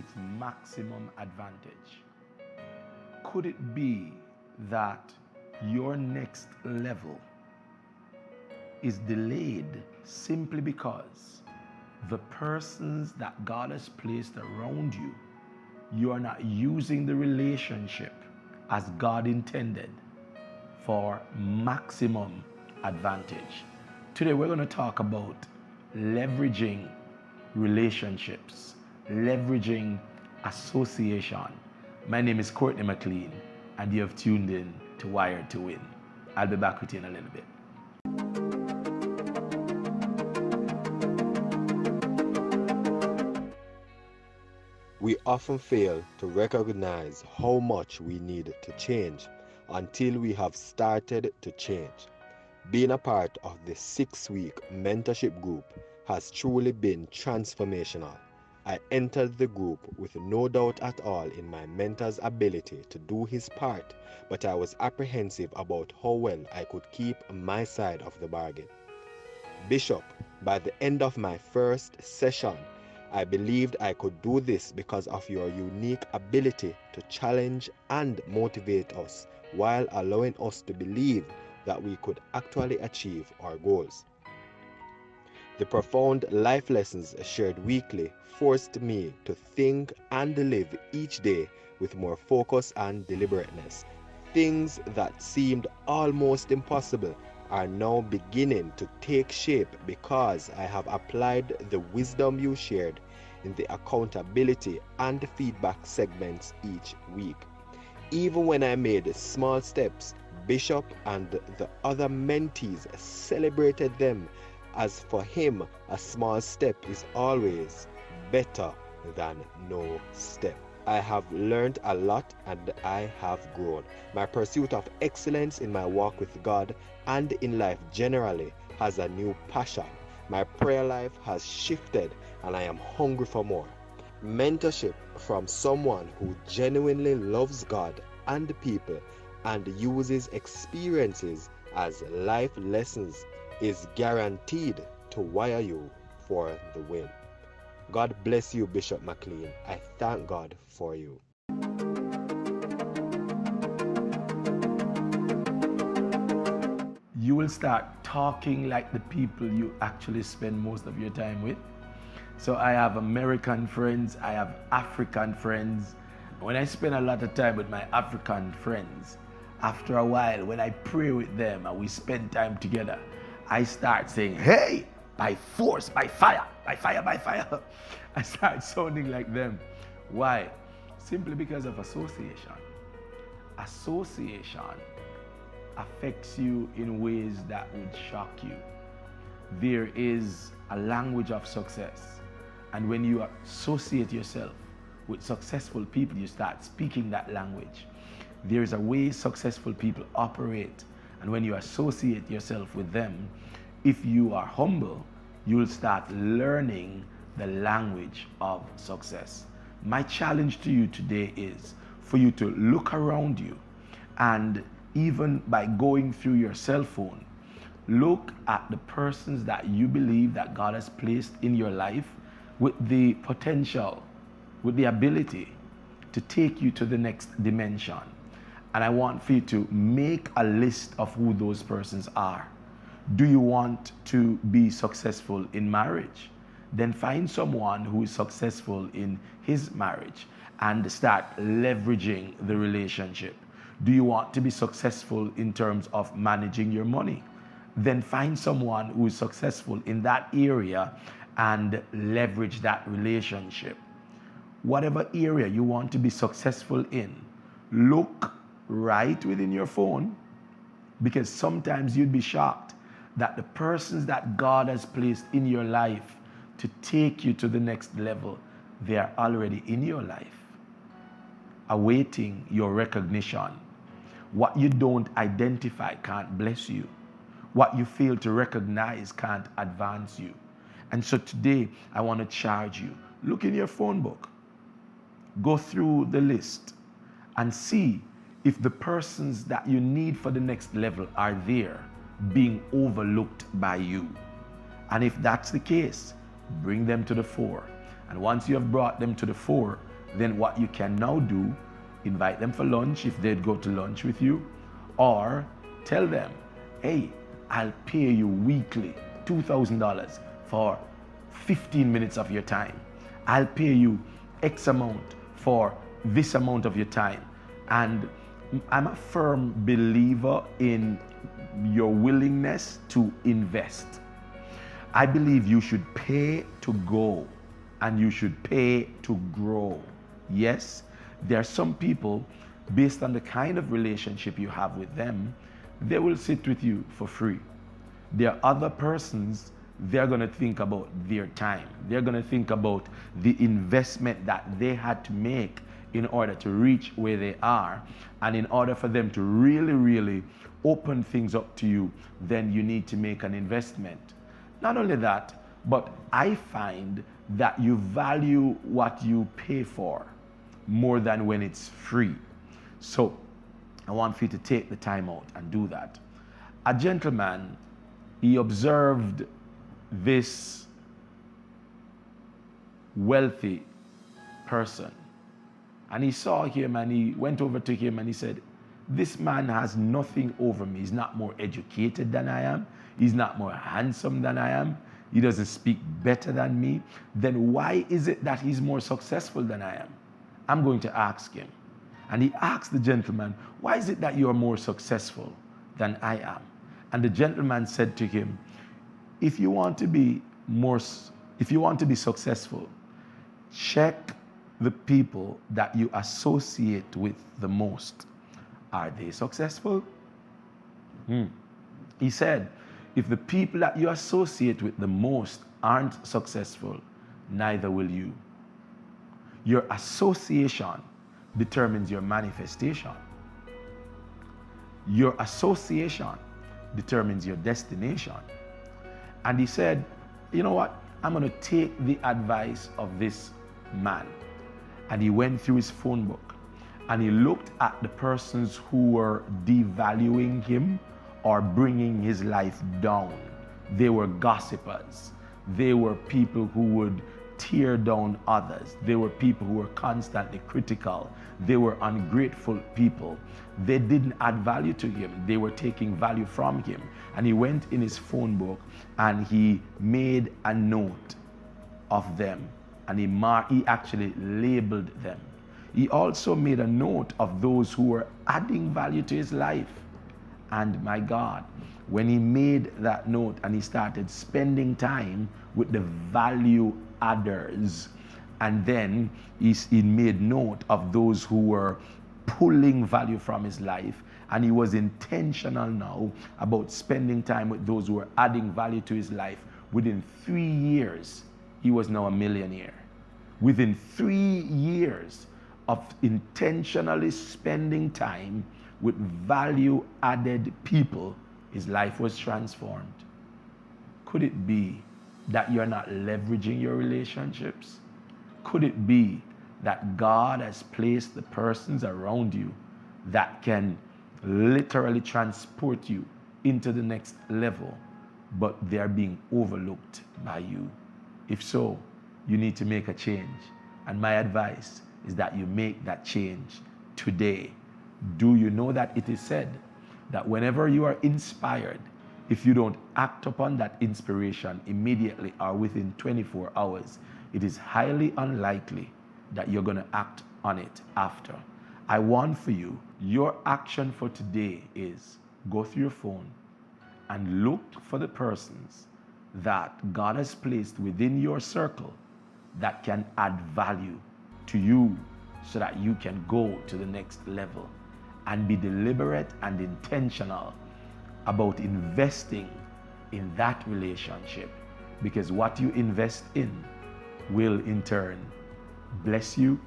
its maximum advantage. Could it be that your next level is delayed simply because the persons that God has placed around you, you are not using the relationship as God intended for maximum advantage? Today we're going to talk about leveraging relationships, leveraging association. My name is Courtney McLean, and you have tuned in to Wired to Win. I'll be back with you in a little bit. We often fail to recognize how much we need to change until we have started to change. Being a part of the 6-week mentorship group has truly been transformational. I entered the group with no doubt at all in my mentor's ability to do his part, but I was apprehensive about how well I could keep my side of the bargain. Bishop, by the end of my first session, I believed I could do this because of your unique ability to challenge and motivate us while allowing us to believe that we could actually achieve our goals. The profound life lessons shared weekly forced me to think and live each day with more focus and deliberateness. Things that seemed almost impossible are now beginning to take shape because I have applied the wisdom you shared in the accountability and feedback segments each week. Even when I made small steps, Bishop and the other mentees celebrated them, as for him, a small step is always better than no step. I have learned a lot and I have grown. My pursuit of excellence in my walk with God and in life generally has a new passion. My prayer life has shifted and I am hungry for more. Mentorship from someone who genuinely loves God and people and uses experiences as life lessons is guaranteed to wire you for the win. God bless you, Bishop McLean. I thank God for you. You will start talking like the people you actually spend most of your time with. So I have American friends, I have African friends. When I spend a lot of time with my African friends, after a while, when I pray with them and we spend time together, I start saying, hey, by force, by fire, by fire, by fire. I start sounding like them. Why? Simply because of association. Association affects you in ways that would shock you. There is a language of success. And when you associate yourself with successful people, you start speaking that language. There is a way successful people operate. And when you associate yourself with them, if you are humble, you will start learning the language of success. My challenge to you today is for you to look around you, and even by going through your cell phone, look at the persons that you believe that God has placed in your life with the potential, with the ability to take you to the next dimension. And I want for you to make a list of who those persons are. Do you want to be successful in marriage? Then find someone who is successful in his marriage and start leveraging the relationship. Do you want to be successful in terms of managing your money? Then find someone who is successful in that area and leverage that relationship. Whatever area you want to be successful in, look right within your phone, because sometimes you'd be shocked that the persons that God has placed in your life to take you to the next level, they are already in your life, awaiting your recognition. What you don't identify can't bless you. What you fail to recognize can't advance you. And so today, I want to charge you. Look in your phone book. Go through the list and see if the persons that you need for the next level are there, being overlooked by you. And if that's the case, bring them to the fore. And once you have brought them to the fore, then what you can now do, invite them for lunch if they'd go to lunch with you, or tell them, hey, I'll pay you weekly $2,000 for 15 minutes of your time. I'll pay you X amount for this amount of your time. And I'm a firm believer in your willingness to invest. I believe you should pay to go and you should pay to grow. Yes, there are some people, based on the kind of relationship you have with them, they will sit with you for free. There are other persons, they're going to think about their time. They're going to think about the investment that they had to make in order to reach where they are. And in order for them to really, really open things up to you, then you need to make an investment. Not only that, but I find that you value what you pay for more than when it's free. So I want for you to take the time out and do that. A gentleman, he observed this wealthy person, and he saw him and he went over to him and he said, this man has nothing over me. He's not more educated than I am. He's not more handsome than I am. He doesn't speak better than me. Then why is it that he's more successful than I am? I'm going to ask him. And he asked the gentleman, why is it that you're more successful than I am? And the gentleman said to him, if you want to be successful, check the people that you associate with the most. Are they successful? He said, if the people that you associate with the most aren't successful, neither will you. Your association determines your manifestation. Your association determines your destination. And he said, you know what? I'm going to take the advice of this man. And he went through his phone book and he looked at the persons who were devaluing him or bringing his life down. They were gossipers. They were people who would tear down others. They were people who were constantly critical. They were ungrateful people. They didn't add value to him. They were taking value from him. And he went in his phone book and he made a note of them. And he actually labeled them. He also made a note of those who were adding value to his life. And my God, when he made that note and he started spending time with the value adders, and then he made note of those who were pulling value from his life, and he was intentional now about spending time with those who were adding value to his life. Within 3 years, he was now a millionaire. Within 3 years of intentionally spending time with value-added people, his life was transformed. Could it be that you're not leveraging your relationships? Could it be that God has placed the persons around you that can literally transport you into the next level, but they're being overlooked by you? If so, you need to make a change. And my advice is that you make that change today. Do you know that it is said that whenever you are inspired, if you don't act upon that inspiration immediately or within 24 hours, it is highly unlikely that you're going to act on it after. I want for you, your action for today is go through your phone and look for the persons that God has placed within your circle that can add value to you so that you can go to the next level. And be deliberate and intentional about investing in that relationship, because what you invest in will in turn bless you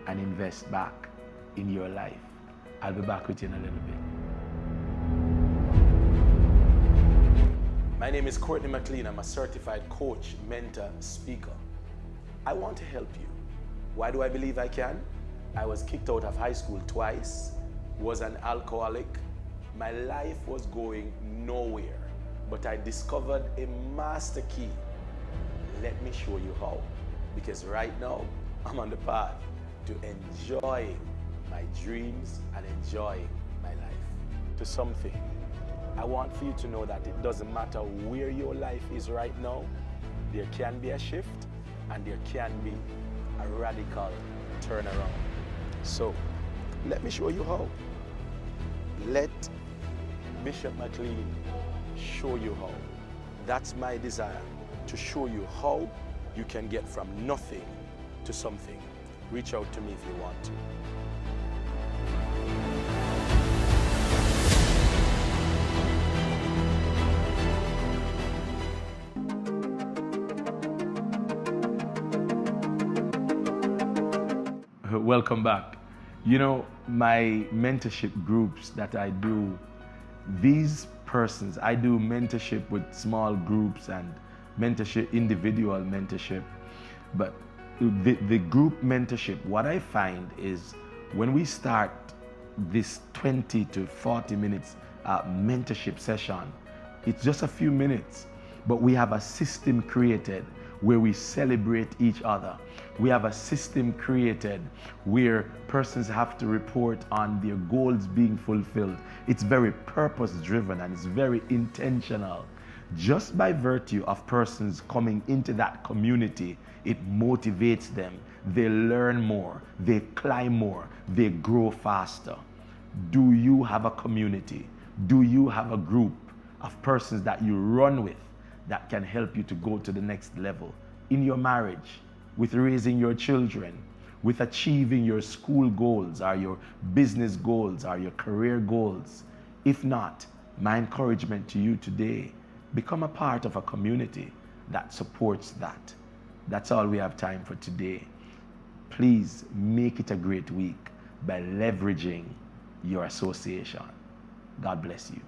and invest back in your life. I'll be back with you in a little bit. My name is Courtney McLean. I'm a certified coach, mentor, speaker. I want to help you. Why do I believe I can? I was kicked out of high school twice, was an alcoholic. My life was going nowhere, but I discovered a master key. Let me show you how, because right now I'm on the path to enjoy my dreams and enjoy my life. To something, I want for you to know that it doesn't matter where your life is right now, there can be a shift and there can be a radical turnaround. So, let me show you how. Let Bishop McLean show you how. That's my desire, to show you how you can get from nothing to something. Reach out to me if you want to. Welcome back. You know, my mentorship groups that I do, these persons, I do mentorship with small groups and mentorship, individual mentorship. But the group mentorship, what I find is when we start this 20 to 40 minutes mentorship session, it's just a few minutes, but we have a system created where we celebrate each other. We have a system created where persons have to report on their goals being fulfilled. It's very purpose driven and it's very intentional. Just by virtue of persons coming into that community, it motivates them. They learn more, they climb more, they grow faster. Do you have a community? Do you have a group of persons that you run with that can help you to go to the next level in your marriage, with raising your children, with achieving your school goals or your business goals or your career goals? If not, my encouragement to you today, become a part of a community that supports that. That's all we have time for today. Please make it a great week by leveraging your association. God bless you.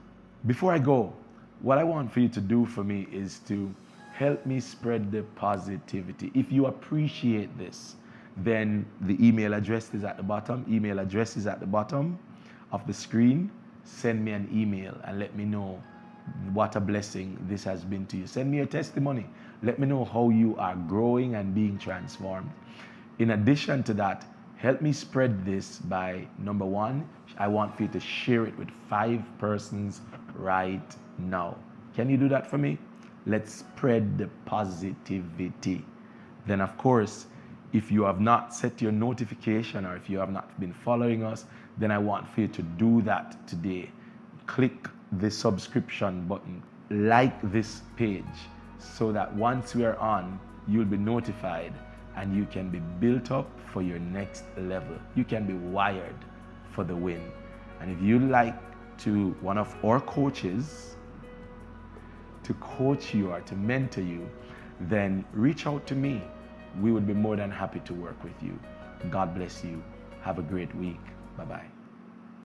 Before I go, what I want for you to do for me is to help me spread the positivity. If you appreciate this, then the email address is at the bottom. Email address is at the bottom of the screen. Send me an email and let me know what a blessing this has been to you. Send me a testimony. Let me know how you are growing and being transformed. In addition to that, help me spread this by, number one, I want for you to share it with 5 persons right now. Can you do that for me? Let's spread the positivity. Then, of course, if you have not set your notification or if you have not been following us, then I want for you to do that today. Click the subscription button, like this page, so that once we are on, you'll be notified and you can be built up for your next level. You can be wired for the win. And if you'd like to one of our coaches to coach you or to mentor you, then reach out to me. We would be more than happy to work with you. God bless you. Have a great week. Bye-bye.